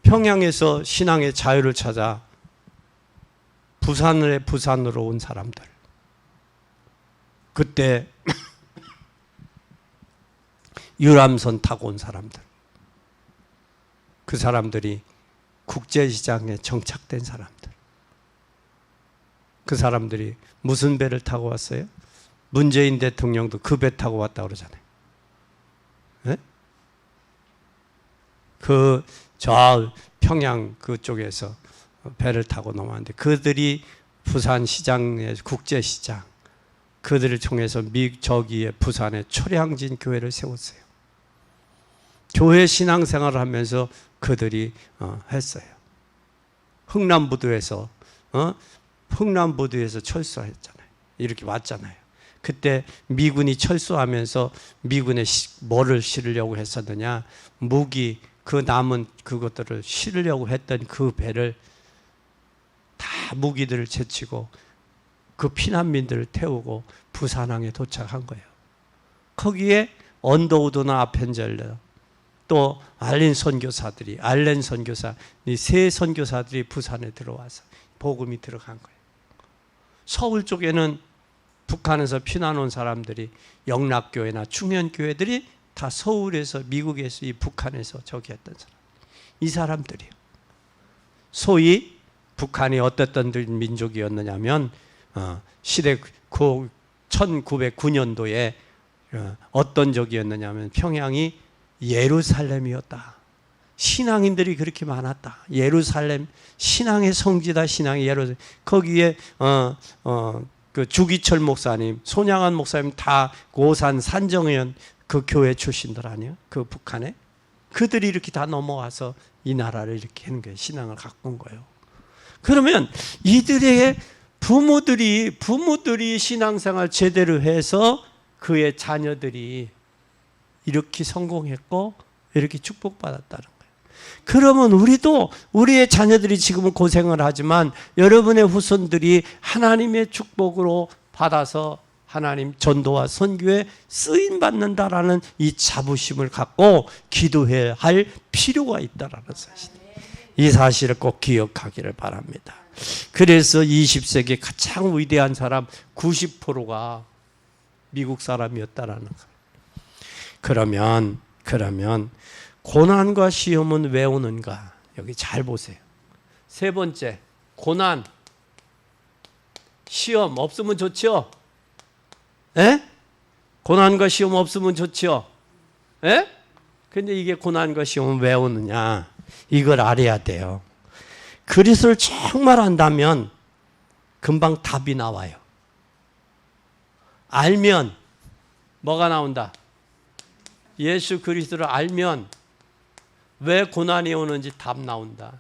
평양에서 신앙의 자유를 찾아 부산으로 온 사람들. 그때 유람선 타고 온 사람들. 그 사람들이 국제시장에 정착된 사람들. 그 사람들이 무슨 배를 타고 왔어요? 문재인 대통령도 그 배 타고 왔다고 그러잖아요. 네? 저 평양 그쪽에서 배를 타고 넘어왔는데 그들이 부산 시장의 국제시장, 그들을 통해서 저기에 부산에 초량진 교회를 세웠어요. 교회 신앙생활을 하면서 그들이 했어요. 흥남부두에서 철수했잖아요. 이렇게 왔잖아요. 그때 미군이 철수하면서 미군에 뭐를 실으려고 했었느냐, 무기, 그 남은 그것들을 실으려고 했던 그 배를 다 무기들을 제치고 그 피난민들을 태우고 부산항에 도착한 거예요. 거기에 언더우드나 아펜젤러, 또 알렌 선교사, 이 세 선교사들이 부산에 들어와서 복음이 들어간 거예요. 서울 쪽에는 북한에서 피난 온 사람들이 영락교회나 충현교회들이 다 서울에서, 미국에서, 이 북한에서 저기 했던 사람. 이 사람들이요. 소위 북한이 어떤 민족이었느냐면 시대 1909년도에 어떤 적이었느냐면 평양이 예루살렘이었다. 신앙인들이 그렇게 많았다. 예루살렘, 신앙의 성지다. 신앙의 예루살렘. 거기에 그 주기철 목사님, 손양한 목사님 다 고산 산정현 그 교회 출신들 아니에요? 그 북한에. 그들이 이렇게 다 넘어와서 이 나라를 이렇게 하는 거예요. 신앙을 갖고 온 거예요. 그러면 이들의 부모들이 신앙생활 제대로 해서 그의 자녀들이 이렇게 성공했고 이렇게 축복받았다는 거예요. 그러면 우리도, 우리의 자녀들이 지금은 고생을 하지만 여러분의 후손들이 하나님의 축복으로 받아서 하나님 전도와 선교에 쓰임받는다라는 이 자부심을 갖고 기도해야 할 필요가 있다라는 사실. 이 사실을 꼭 기억하기를 바랍니다. 그래서 20세기 가장 위대한 사람 90%가 미국 사람이었다라는 거예요. 그러면 고난과 시험은 왜 오는가? 여기 잘 보세요. 세 번째, 고난, 시험 없으면 좋죠? 에? 고난과 시험 없으면 좋죠? 에? 근데 이게 고난과 시험은 왜 오느냐? 이걸 알아야 돼요. 그리스도를 정말 안다면 금방 답이 나와요. 알면 뭐가 나온다? 예수 그리스도를 알면 왜 고난이 오는지 답 나온다.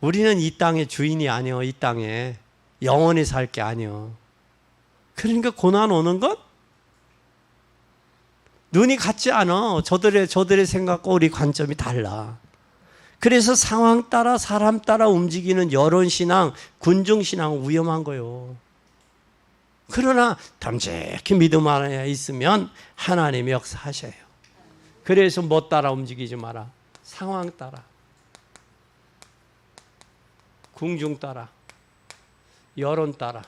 우리는 이 땅의 주인이 아니요. 이 땅에 영원히 살 게 아니요. 그러니까 고난 오는 것? 눈이 같지 않아. 저들의 생각과 우리 관점이 달라. 그래서 상황 따라 사람 따라 움직이는 여론신앙, 군중신앙은 위험한 거예요. 그러나 담백히 믿음 안에 있으면 하나님이 역사하셔요. 그래서 뭐 따라 움직이지 마라. 상황 따라, 궁중 따라, 여론 따라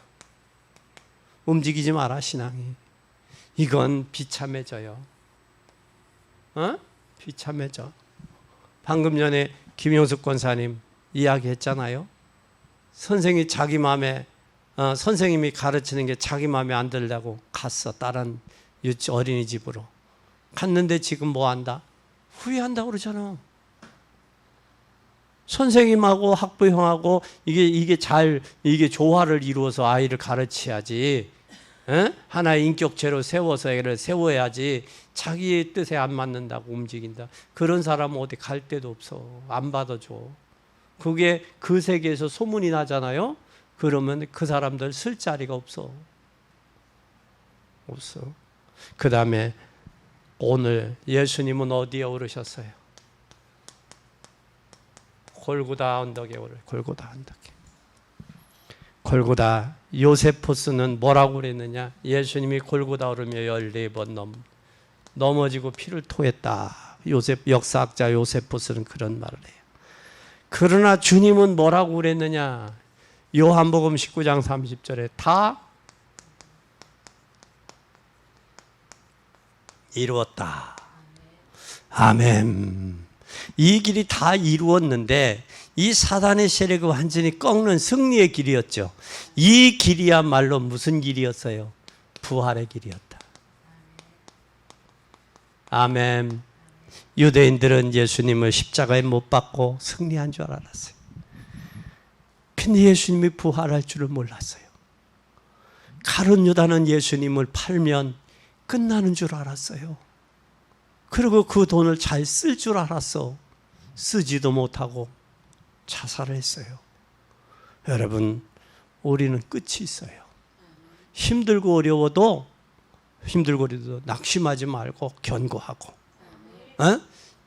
움직이지 마라. 신앙이 이건 비참해져요. 비참해져. 방금 전에 김용숙 권사님 이야기했잖아요. 선생이 자기 마음에 선생님이 가르치는 게 자기 마음에 안 들다고 갔어. 다른 어린이집으로 갔는데 지금 뭐 한다? 후회한다고 그러잖아. 선생님하고 학부형하고 이게 조화를 이루어서 아이를 가르쳐야지. 하나의 인격체로 세워야지. 자기의 뜻에 안 맞는다고 움직인다. 그런 사람은 어디 갈 데도 없어. 안 받아줘. 그게 그 세계에서 소문이 나잖아요. 그러면 그 사람들 쓸 자리가 없어. 그 다음에 오늘 예수님은 어디에 오르셨어요? 골고다 언덕에 골고다 언덕에. 골고다. 요세포스는 뭐라고 그랬느냐? 예수님이 골고다 오르며 14번 넘어지고 피를 토했다. 역사학자 요세포스는 그런 말을 해요. 그러나 주님은 뭐라고 그랬느냐? 요한복음 19장 30절에 다 이루었다. 아멘. 이 길이 다 이루었는데 이 사단의 세력을 완전히 꺾는 승리의 길이었죠. 이 길이야말로 무슨 길이었어요? 부활의 길이었다. 아멘. 유대인들은 예수님을 십자가에 못 박고 승리한 줄 알았어요. 근데 예수님이 부활할 줄을 몰랐어요. 가룟 유다는 예수님을 팔면 끝나는 줄 알았어요. 그리고 그 돈을 잘 쓸 줄 알았어. 쓰지도 못하고 자살을 했어요. 여러분, 우리는 끝이 있어요. 힘들고 어려워도 낙심하지 말고 견고하고.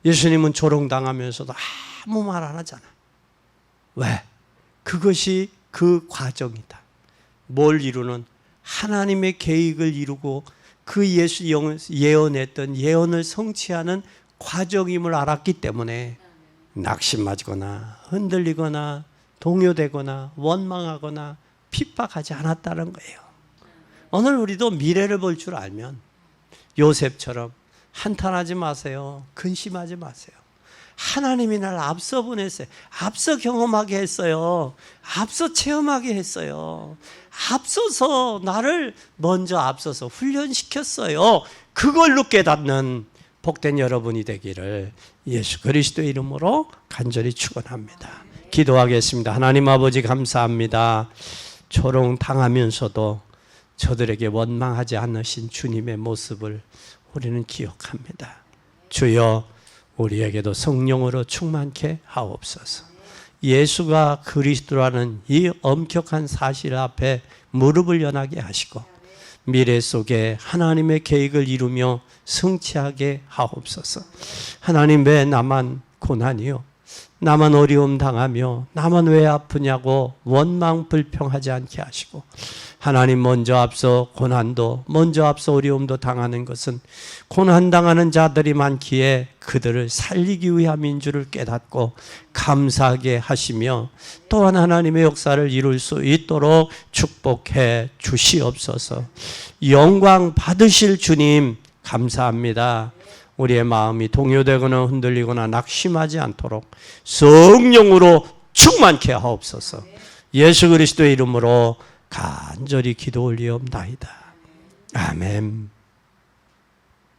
예수님은 조롱당하면서도 아무 말 안 하잖아. 왜? 그것이 그 과정이다. 뭘 이루는? 하나님의 계획을 이루고 그 예수 예언했던 예언을 성취하는 과정임을 알았기 때문에 낙심하거나 흔들리거나 동요되거나 원망하거나 핍박하지 않았다는 거예요. 오늘 우리도 미래를 볼 줄 알면 요셉처럼 한탄하지 마세요. 근심하지 마세요. 하나님이 날 앞서 보냈어요. 앞서 경험하게 했어요. 앞서 체험하게 했어요. 앞서서 나를 먼저 앞서서 훈련시켰어요. 그걸로 깨닫는 복된 여러분이 되기를 예수 그리스도의 이름으로 간절히 축원합니다. 기도하겠습니다. 하나님 아버지 감사합니다. 조롱당하면서도 저들에게 원망하지 않으신 주님의 모습을 우리는 기억합니다. 주여, 우리에게도 성령으로 충만케 하옵소서. 예수가 그리스도라는 이 엄격한 사실 앞에 무릎을 연하게 하시고 미래 속에 하나님의 계획을 이루며 성취하게 하옵소서. 하나님, 왜 나만 고난이요? 나만 어려움 당하며 나만 왜 아프냐고 원망 불평하지 않게 하시고, 하나님 먼저 앞서 고난도 먼저 앞서 어려움도 당하는 것은 고난당하는 자들이 많기에 그들을 살리기 위함인 줄을 깨닫고 감사하게 하시며 또한 하나님의 역사를 이룰 수 있도록 축복해 주시옵소서. 영광 받으실 주님 감사합니다. 우리의 마음이 동요되거나 흔들리거나 낙심하지 않도록 성령으로 충만케 하옵소서. 예수 그리스도의 이름으로 간절히 기도 올리옵나이다. 아멘.